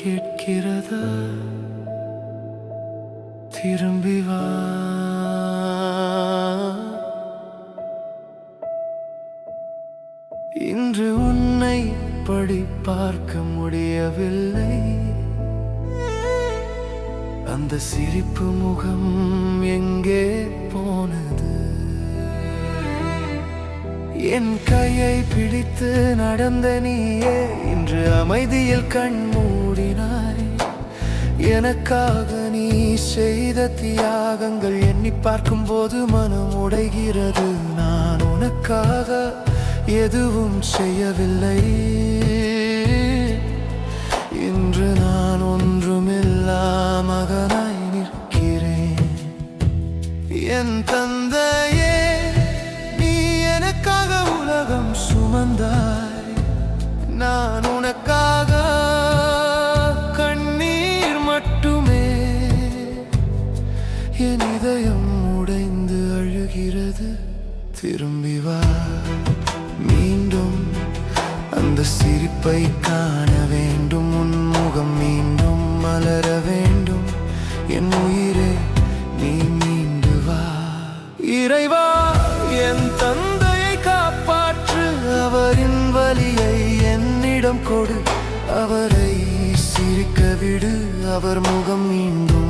கேட்கிறதா? திரும்பி வா. இன்று உன்னை படி பார்க்க முடியவில்லை. அந்த சிரிப்பு முகம் எங்கே போனது? என் கையை பிடித்து நடந்த நீயே இன்று அமைதியில் கண் மூடினாய். எனக்காக நீ செய்த தியாகங்கள் எண்ணி பார்க்கும் போது மனம் உடைகிறது. நான் உனக்காக எதுவும் செய்யவில்லை. இன்று நான் ஒன்றுமில்லா மகனாய் நிற்கிறேன். என் தந்தையே, நீ எனக்காக உலகம் சுமந்தாய். நான் உனக்காக கண்ணீர் மட்டுமே. என் இதயம் உடைந்து அழுகிறது. திரும்பி வா. மீண்டும் அந்த சிரிப்பை காண வேண்டும். உன் முகம் மீண்டும் மலர வேண்டும். என் உயிரே, நீ மீண்டு வா. இறைவா, என் தந்தையை காப்பாற்று. அவரின் வலியை என்னிடம் கொடு. அவரை சிரிக்க விடு. அவர் முகம் மீண்டும்